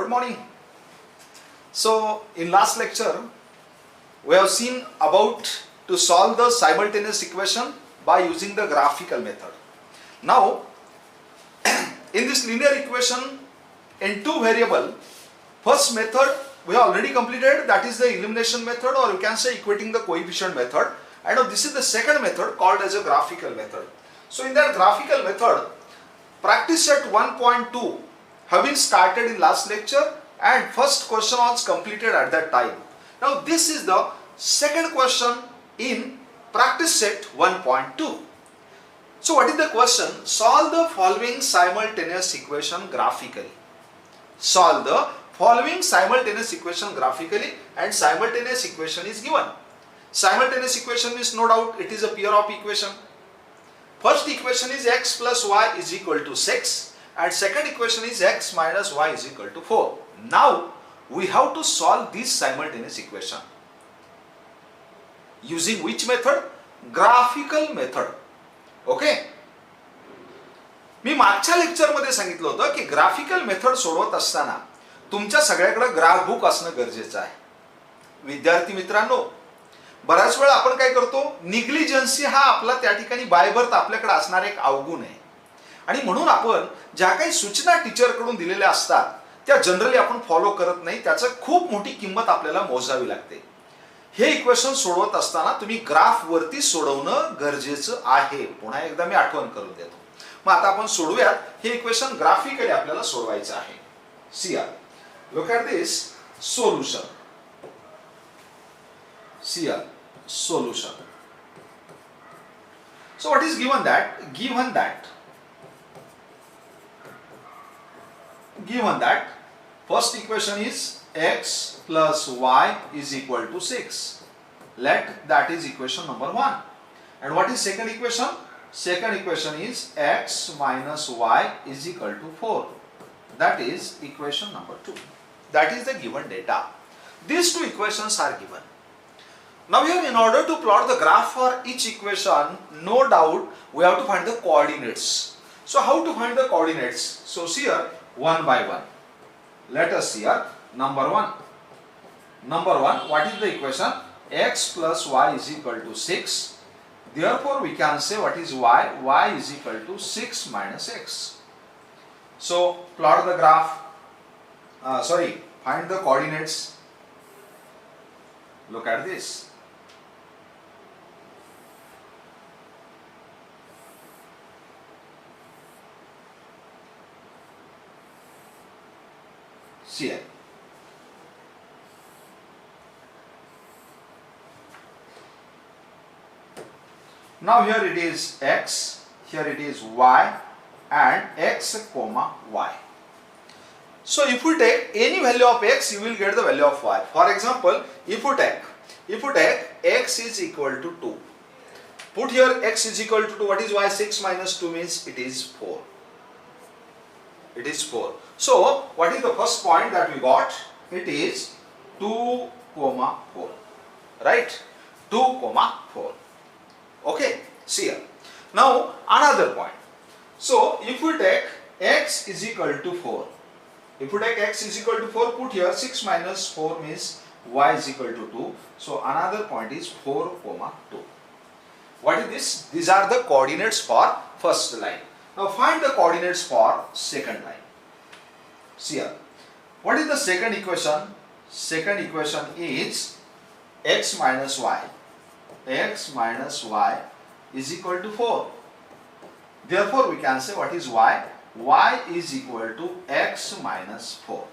Good morning. So in last lecture we have seen about to solve the simultaneous equation by using the graphical method. Now in this linear equation in two variable, first method we have already completed, that is the elimination method, or you can say equating the coefficient method, and now this is the second method called as a graphical method. So in that graphical method, practice set 1.2 have been started in last lecture and first question was completed at that time. Now this is the second question in practice set 1.2. So what is the question? Solve the following simultaneous equation graphically. Solve the following simultaneous equation graphically, and simultaneous equation is given. Simultaneous equation means no doubt it is a pair of equation. First equation is x plus y is equal to 6 and second equation is x minus y is equal to 4. Now we have to solve this simultaneous equation. Using which method? Graphical method. Okay, मी मागच्या lecture मध्ये सांगितलं होतं की graphical method सोडवत असताना तुमच्या सगळ्याकडे graph book असणं गरजेचं आहे. विद्यार्थी मित्रांनो, बऱ्याच वेळा आपण काय करतो, निग्लिजन्सी हा आपला त्या ठिकाणी बाय बर्थ आपल्याकडे असणारा एक अवगुण आहे आणि म्हणून आपण ज्या काही सूचना टीचर कडून दिलेल्या असतात त्या जनरली आपण फॉलो करत नाही. त्याचं खूप मोठी किंमत आपल्याला मोजावी लागते. हे इक्वेशन सोडवत असताना तुम्ही ग्राफ वरती सोडवणं गरजेचं आहे. पुन्हा एकदा मी आठवण करून देतो. मग आता आपण सोडूयात. हे इक्वेशन ग्राफिकली आपल्याला सोडवायचं आहे. See here, look at this solution. See here, solution. So what is given that? Given that first equation is x plus y is equal to 6. Let that is equation number 1. And what is second equation? Second equation is x minus y is equal to 4. That is equation number 2. That is the given data. These two equations are given. Now here, in order to plot the graph for each equation, no doubt we have to find the coordinates. So how to find the coordinates? So see here, one by one. Let us see here. Number one, what is the equation? X plus y is equal to 6. Therefore we can say what is y? Y is equal to 6 minus x. So plot the graph. Find the coordinates. Look at this. See here. Now here it is x, here it is y, and x comma y. So if we take any value of x, you will get the value of y. For example, if you take x is equal to 2. Put here x is equal to 2. What is y? 6 minus 2 means it is 4. It is 4. So what is the first point that we got? It is 2 comma 4. Right? 2 comma 4. Okay, see here. Now another point. So if we take x is equal to 4. If we take x is equal to 4, put here 6 minus 4 means y is equal to 2. So another point is 4 comma 2. What is this? These are the coordinates for first line. Now find the coordinates for second line. See here. What is the second equation? Second equation is x minus y. X minus y is equal to 4. Therefore we can say what is y? Y is equal to x minus 4.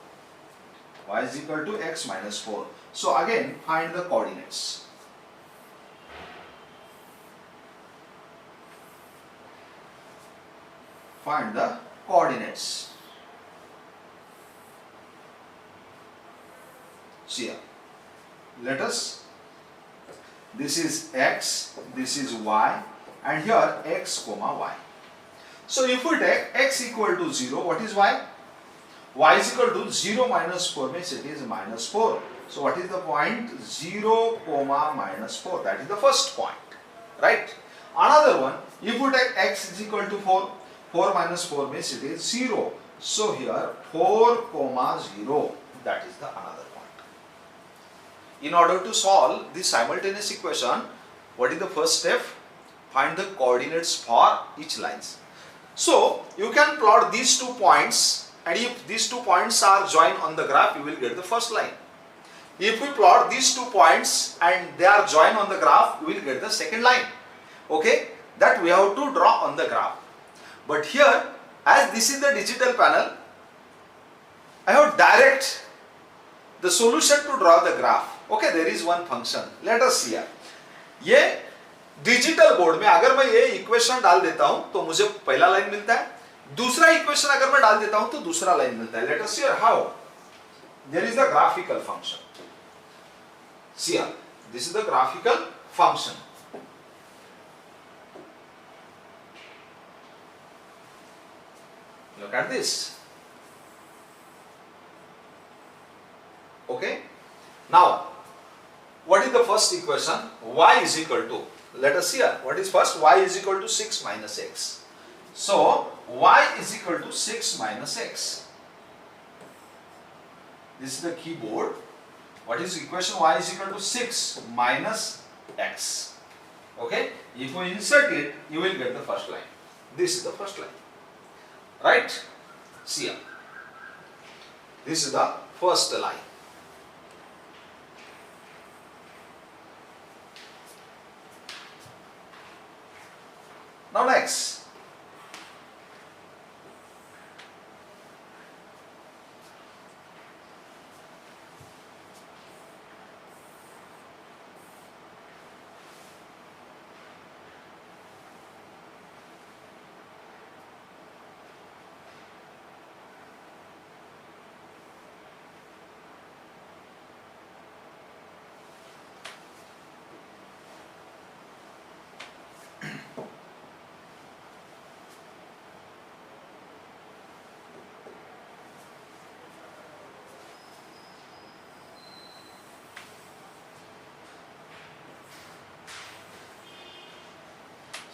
Y is equal to x minus 4. So again find the coordinates. Find the coordinates. See here. Let us, this is x, this is y, and here x comma y. So if we take x equal to 0, what is y? Y is equal to 0 minus 4 means it is minus 4. So what is the point? 0 comma minus 4. That is the first point. Right? Another one, if we take x is equal to 4, 4 minus 4 means it is 0. So here 4 comma 0, that is the another point. In order to solve this simultaneous equation, what is the first step? Find the coordinates for each lines. So you can plot these 2 points, and if these 2 points are joined on the graph, you will get the first line. If we plot these 2 points and they are joined on the graph, we will get the second line. Okay, that we have to draw on the graph. But here, as this is the digital panel, I have direct the solution to draw the graph. Okay, there is one function. Let us see here. ये digital board में अगर मैं ये equation डाल देता हूं तो मुझे पहला लाइन मिलता है, दूसरा इक्वेशन अगर मैं डाल देता हूं तो दूसरा लाइन मिलता है. Let us see how. There is the graphical function. See here, this is the graphical function. Look at this. Okay. Now, what is the first equation? Y is equal to, let us see here, what is first? Y is equal to 6 minus x. So, y is equal to 6 minus x. This is the keyboard. What is equation? Y is equal to 6 minus x. Okay. If we insert it, you will get the first line. This is the first line. Right? See here. This is the first line. Now next.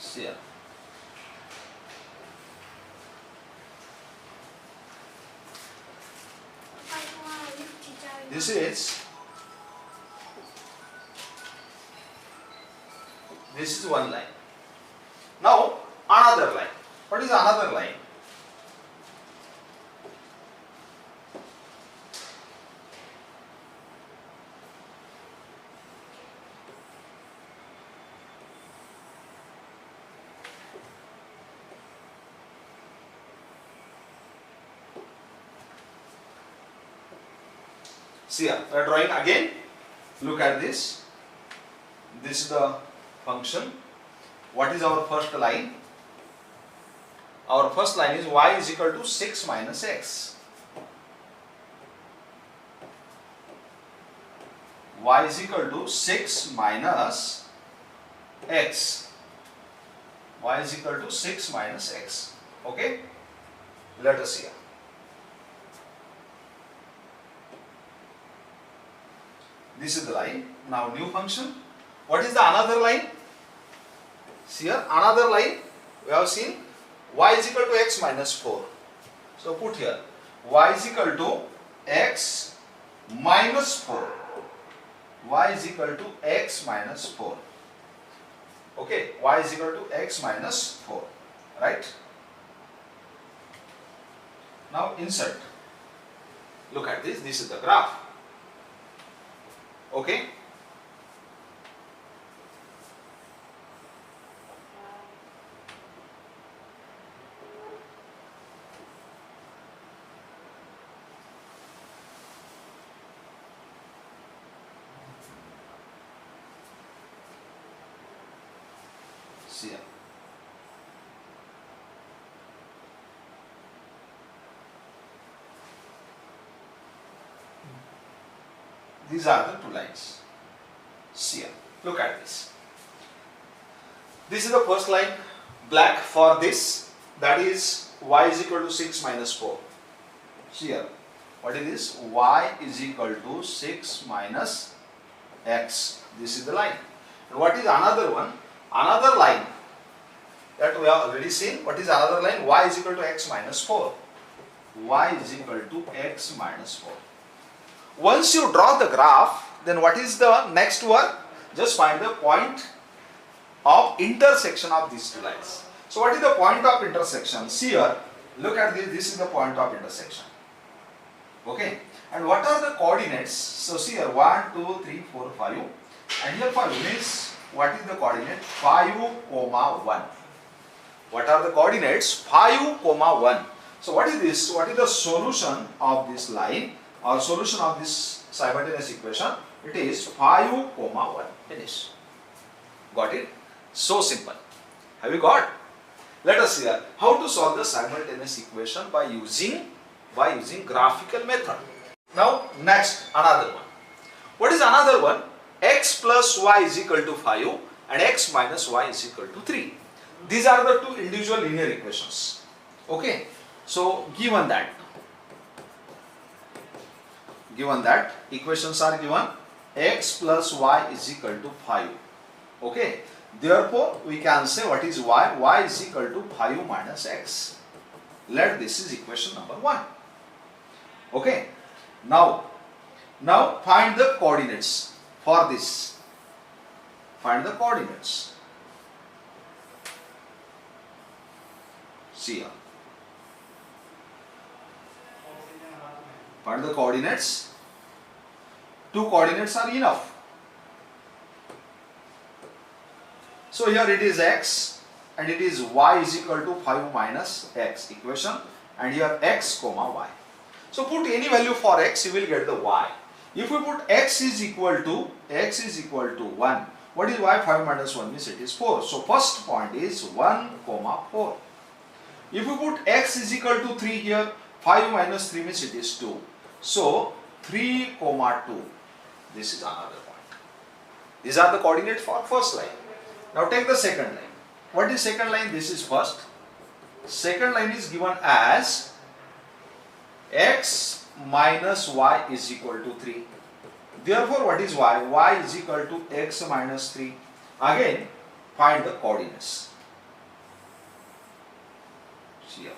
See here. This is one line. Now another line. What is another line? See here, we are drawing again. Look at this. This is the function. What is our first line? Our first line is y is equal to 6 minus x. Y is equal to 6 minus x. Y is equal to 6 minus x. Okay? Let us see here. This is the line. Now new function. What is the another line? See here, another line we have seen y is equal to x minus 4. So put here y is equal to x minus 4. Y is equal to x minus 4. Okay, y is equal to x minus 4. Right? Now insert. Look at this. This is the graph. Okay. See here. These are the two lines. See here. Look at this. This is the first line, black for this, that is y is equal to 6 minus 4. See here. What is this? Y is equal to 6 minus x. This is the line. And what is another one? Another line that we have already seen. What is another line? Y is equal to x minus 4. y is equal to x minus 4. Once you draw the graph, then what is the next work? Just find the point of intersection of these two lines. So what is the point of intersection? See here, look at this, this is the point of intersection. Okay, and what are the coordinates? So see here, 1, 2, 3, 4, 5, and here 5 means what is the coordinate? 5, 1. What are the coordinates? 5, 1. So what is this? What is the solution of this line or solution of this simultaneous equation? It is 5, 1. Finish. Got it? So simple. Have you got? Let us see here how to solve the simultaneous equation by using graphical method. Now next, another one. What is another one? X plus y is equal to 5 and x minus y is equal to 3. These are the two individual linear equations. Okay. So given that equations are given, x plus y is equal to 5. Okay. Therefore, we can say what is y? Y is equal to 5 minus x. Let this is equation number 1. Okay. Now find the coordinates for this. Find the coordinates. See here. Find the coordinates. Two coordinates are enough. So here it is x and it is y is equal to 5 minus x equation, and here x comma y. So put any value for x, you will get the y. If we put x is equal to 1, what is y? 5 minus 1 means it is 4. So first point is 1 comma 4. If we put x is equal to 3 here, 5 minus 3 means it is 2. So 3 comma 2. This is another point. These are the coordinates for first line. Now take the second line. What is second line? This is first. Second line is given as x minus y is equal to 3. Therefore, what is y? Y is equal to x minus 3. Again, find the coordinates. See here.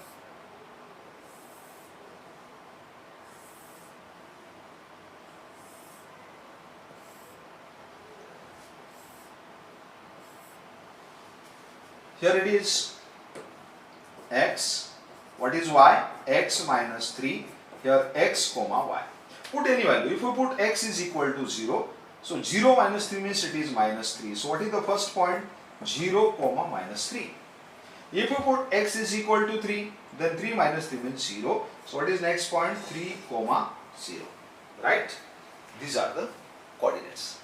Here it is x. What is y? X minus 3. Here x comma y. Put any value. If we put x is equal to 0, so 0 minus 3 means it is minus 3. So what is the first point? 0 comma minus 3. If we put x is equal to 3, then 3 minus 3 means 0. So what is next point? 3 comma 0. Right? These are the coordinates.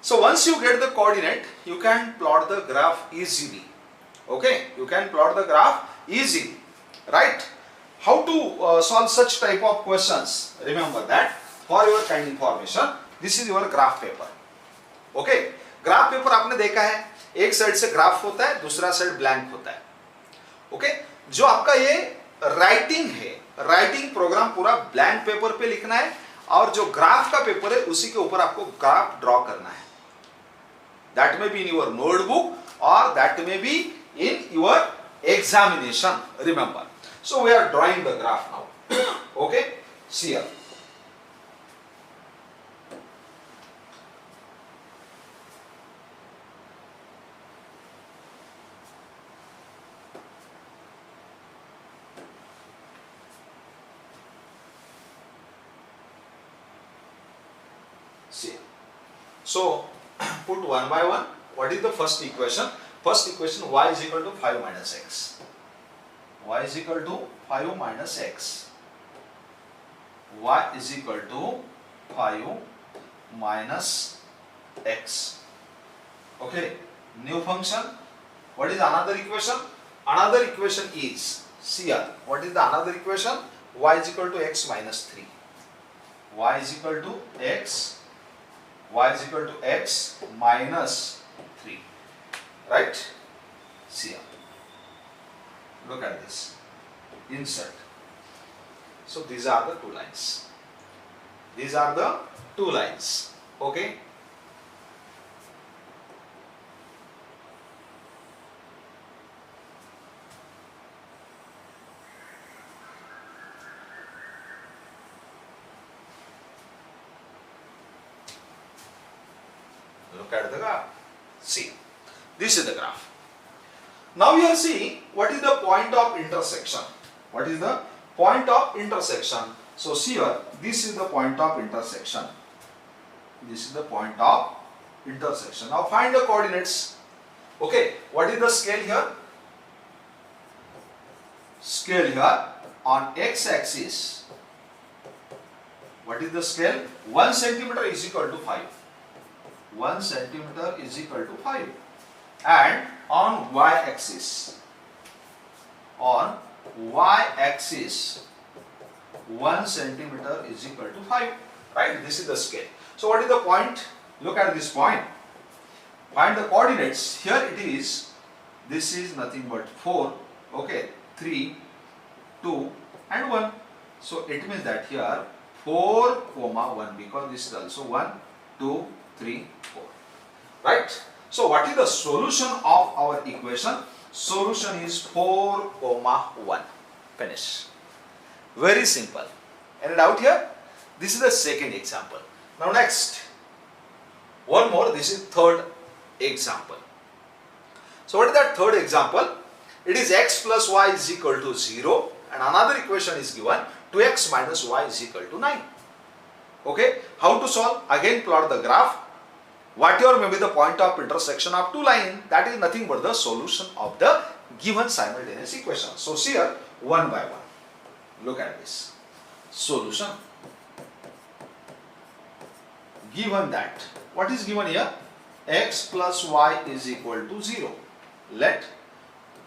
So once you get the coordinate, you can plot the graph easily. Okay, you can plot the graph easily, right? How to solve such type of questions? Remember that for your kind information, this is your graph paper. Okay, graph paper आपने देखा है, एक side से graph होता है, दूसरा side blank होता है. ओके, जो आपका ये राइटिंग है, राइटिंग प्रोग्राम पूरा ब्लैंक पेपर पे लिखना है, और जो ग्राफ का पेपर है उसी के ऊपर आपको ग्राफ ड्रॉ करना है. That may be in your notebook or that may be in your examination. Remember. So we are drawing the graph now. Okay. See here. See. So put one by one. What is the first equation? First equation, y is equal to 5 minus x. Y is equal to 5 minus x. Y is equal to 5 minus x. Okay. New function. What is another equation? Another equation is, see here. What is the another equation? Y is equal to x minus 3. Y is equal to x. Y is equal to x minus 3. Right? See here. Look at this. Insert. So these are the two lines. These are the two lines. Okay? Look at the graph. See, this is the graph. Now you are seeing what is the point of intersection. What is the point of intersection? So see here, this is the point of intersection. This is the point of intersection. Now find the coordinates. Okay, what is the scale here? Scale here on x-axis. What is the scale? 1 centimeter is equal to 5. 1 centimeter is equal to 5. And on y-axis, 1 centimeter is equal to 5. Right? This is the scale. So what is the point? Look at this point. Find the coordinates. Here it is. This is nothing but 4. Okay. 3, 2 and 1. So it means that here 4, 1 because this is also 1, 2, 3, 4. Right? So what is the solution of our equation? Solution is 4, 1. Finish. Very simple. Any doubt here? This is the second example. Now next. One more. This is third example. So what is that third example? It is x plus y is equal to 0 and another equation is given 2x minus y is equal to 9. Okay. How to solve? Again plot the graph. Whatever may be the point of intersection of two lines, that is nothing but the solution of the given simultaneous equation. So see here, one by one. Look at this. Solution. Given that, what is given here? X plus y is equal to 0.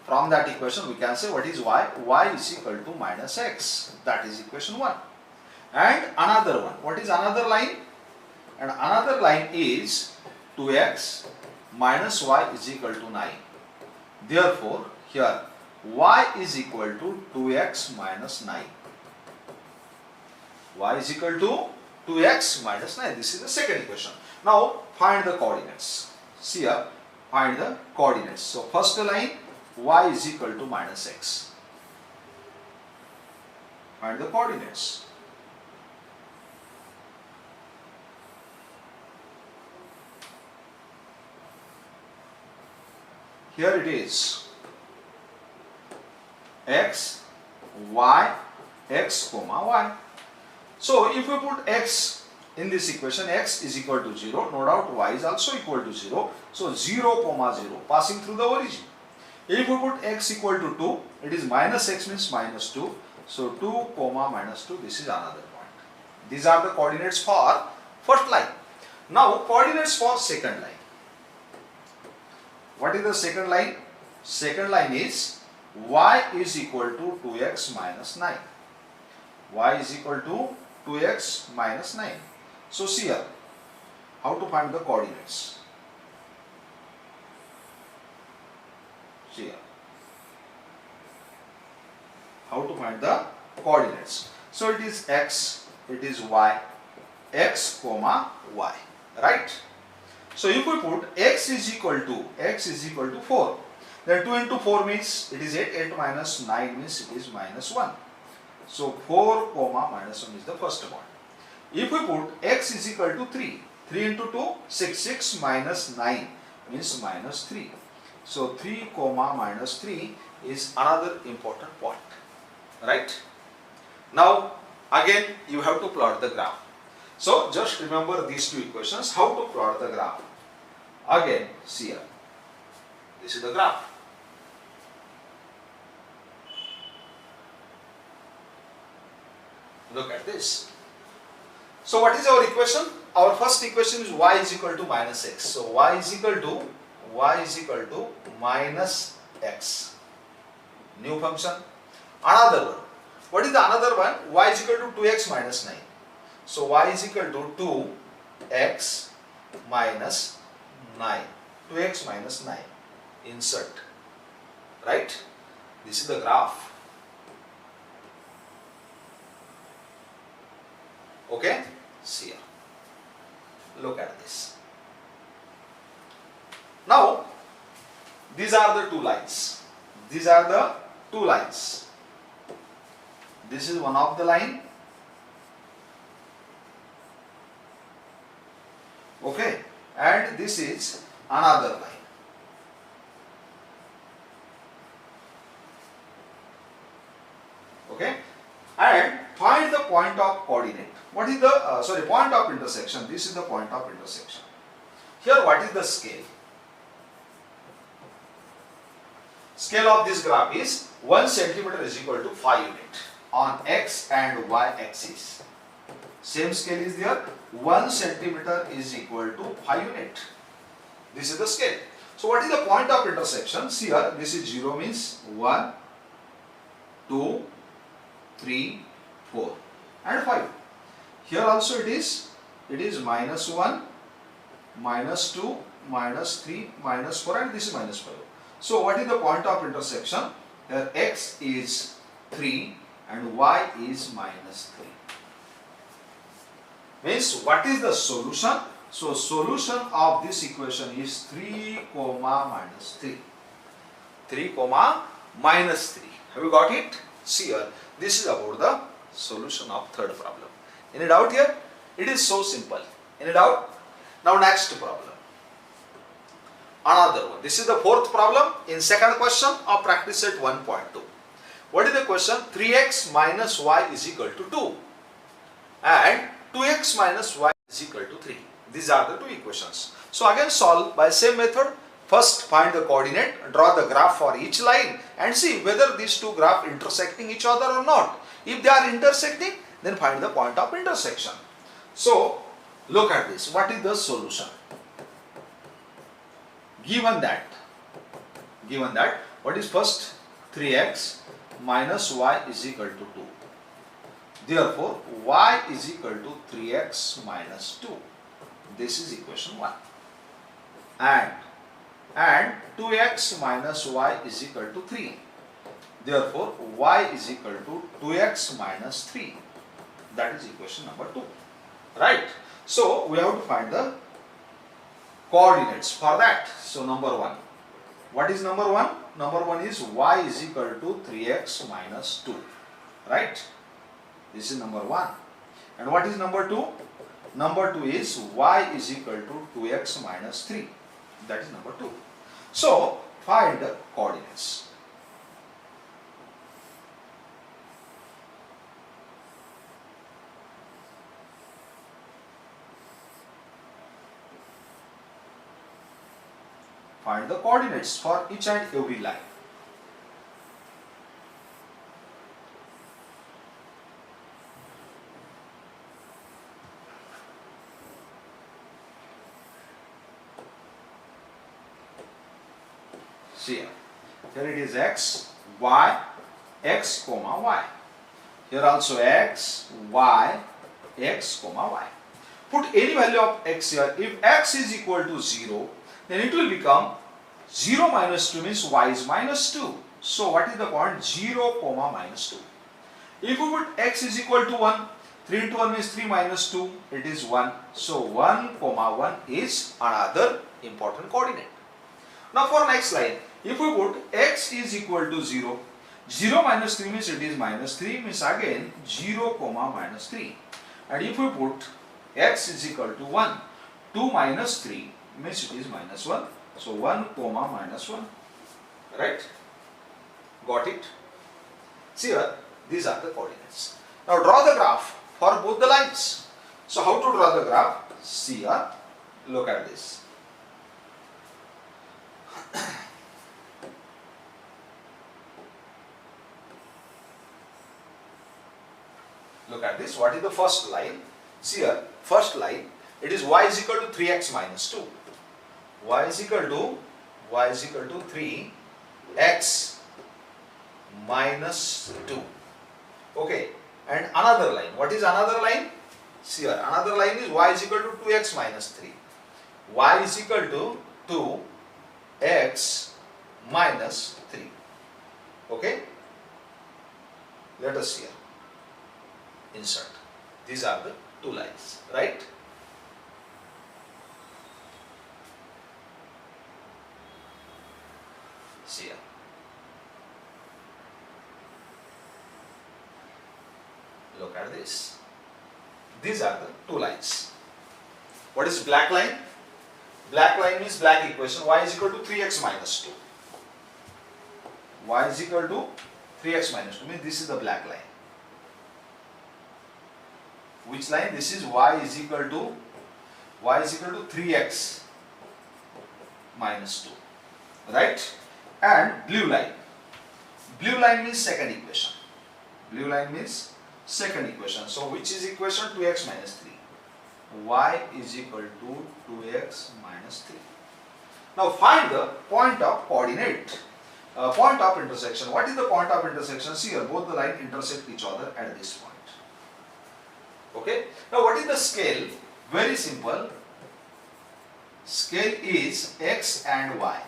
From that equation we can say what is y? Y is equal to minus x. That is equation 1. And another one. What is another line? And another line is 2x minus y is equal to 9. Therefore, here y is equal to 2x minus 9. Y is equal to 2x minus 9. This is the second equation. Now, find the coordinates. See here, find the coordinates. So, first line y is equal to minus x. Find the coordinates. Here it is x, y, x, comma, y. So, if we put x in this equation, x is equal to 0, no doubt y is also equal to 0. So, 0, comma 0 passing through the origin. If we put x equal to 2, it is minus x means minus 2. So, 2, comma minus 2, this is another point. These are the coordinates for first line. Now, coordinates for second line. What is the second line? Second line is y is equal to 2x minus 9. Y is equal to 2x minus 9. So see here, how to find the coordinates. See here, how to find the coordinates. So it is x, it is y, x, comma, y, right? So if we put x is equal to 4, then 2 into 4 means it is 8, 8 minus 9 means it is minus 1. So 4, comma minus 1 is the first one. If we put x is equal to 3, 3 into 2, 6, 6 minus 9 means minus 3. So 3, comma minus 3 is another important point, right? Now again you have to plot the graph. So just remember these two equations, how to plot the graph. Again, see here, this is the graph. Look at this. So what is our equation? Our first equation is y is equal to minus x. So y is equal to minus x. New function. Another one. What is the another one? Y is equal to 2x minus 9. So y is equal to 2x minus 9. 2x minus 9. Insert. Right? This is the graph. Okay? See here. Look at this. Now, these are the two lines. These are the two lines. This is one of the line. Okay? And this this is another line. Okay, and find the point of coordinate. What is the point of intersection? This is the point of intersection. Here, what is the scale? Scale of this graph is 1 centimeter is equal to 5 unit on x and y axis. Same scale is there. 1 centimeter is equal to 5 unit. This is the scale. So what is the point of intersection? See here, this is 0 means 1, 2, 3, 4 and 5. Here also it is minus 1, minus 2, minus 3, minus 4 and this is minus 5. So what is the point of intersection? Here x is 3 and y is minus 3. Means what is the solution? So solution of this equation is 3 comma minus 3. 3 comma minus 3. Have you got it? See here, this is about the solution of third problem. Any doubt here? It is so simple. Any doubt? Now next problem. Another one. This is the fourth problem in second question of practice set 1.2. What is the question? 3x minus y is equal to 2 and 2x minus y is equal to 3. These are the two equations. So again solve by same method. First find the coordinate, draw the graph for each line and see whether these two graphs intersecting each other or not. If they are intersecting, then find the point of intersection. So look at this. What is the solution? Given that what is first? 3x minus y is equal to 2. Therefore, y is equal to 3x minus 2. This is equation 1. And 2x minus y is equal to 3. Therefore, y is equal to 2x minus 3. That is equation number 2. Right? So, we have to find the coordinates for that. So, number 1. What is number 1? Number 1 is y is equal to 3x minus 2. Right? This is number 1. And what is number 2? Number 2 is y is equal to 2x minus 3. That is number 2. So, find the coordinates. Find the coordinates for each and every line. See here. Here it is x, y, x, comma, y. Here also x, y, x, comma, y. Put any value of x here. If x is equal to 0, then it will become 0 minus 2 means y is minus 2. So what is the point? 0 comma minus 2. If we put x is equal to 1, 3 into 1 means 3 minus 2, it is 1. So 1 comma 1 is another important coordinate. Now for next line, if we put x is equal to 0, 0 minus 3 means it is minus 3 means again 0 comma minus 3. And if we put x is equal to 1, 2 minus 3 means it is minus 1. So 1 comma minus 1. Right? Got it? See here, these are the coordinates. Now draw the graph for both the lines. So how to draw the graph? See here, look at this. Look at this. What is the first line? See here, first line, it is y is equal to 3x minus 2. Y is equal to 3x minus 2. Okay. And another line. What is another line? See here, another line is y is equal to 2x minus 3. Y is equal to 2x minus 3. Okay. Let us see here. Insert. These are the two lines, right? See here. Look at this. These are the two lines. What is black line? Black line means black equation. Y is equal to 3x minus 2. Y is equal to 3x minus 2 means this is the black line. Which line? This is y is equal to 3x minus 2. Right? And blue line. Blue line means second equation. Blue line means second equation. So which is equation? 2x minus 3. Y is equal to 2x minus 3. Now find the point of coordinate. Point of intersection. What is the point of intersection? See here, both the lines intersect each other at this point. Okay. Now what is the scale? Very simple. Scale is x and y.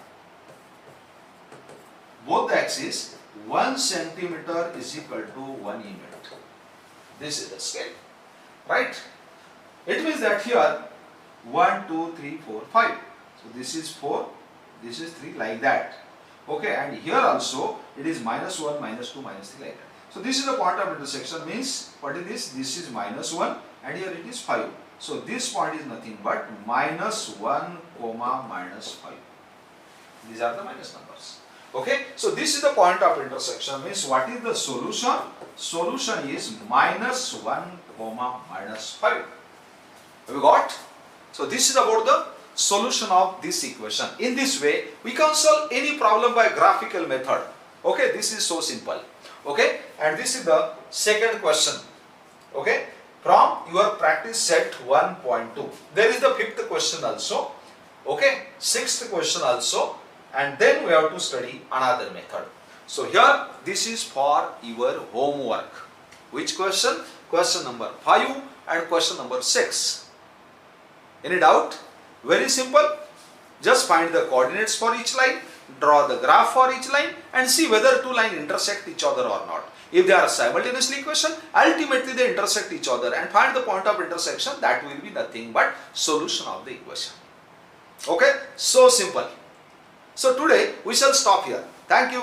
Both the axes, 1 centimeter is equal to 1 unit. This is the scale. Right? It means that here 1, 2, 3, 4, 5. So this is 4, this is 3, like that. Okay, and here also it is minus 1, minus 2, minus 3, like that. So this is the point of intersection, means what is this? This is minus 1 and here it is 5. So this point is nothing but minus 1 comma minus 5. These are the minus numbers. Okay, so this is the point of intersection, means what is the solution? Solution is minus 1 comma minus 5. Have you got? So this is about the solution of this equation. In this way, we can solve any problem by graphical method. Okay, this is so simple. Okay, and this is the second question. Okay, from your practice set 1.2. There is the fifth question also. Okay, sixth question also, and then we have to study another method. So here, this is for your homework. Which question? Question number 5 and question number 6. Any doubt? Very simple. Just find the coordinates for each line, draw the graph for each line and see whether two lines intersect each other or not. If they are simultaneously equation, ultimately they intersect each other, and find the point of intersection. That will be nothing but solution of the equation. Okay? So simple. So today we shall stop here. Thank you.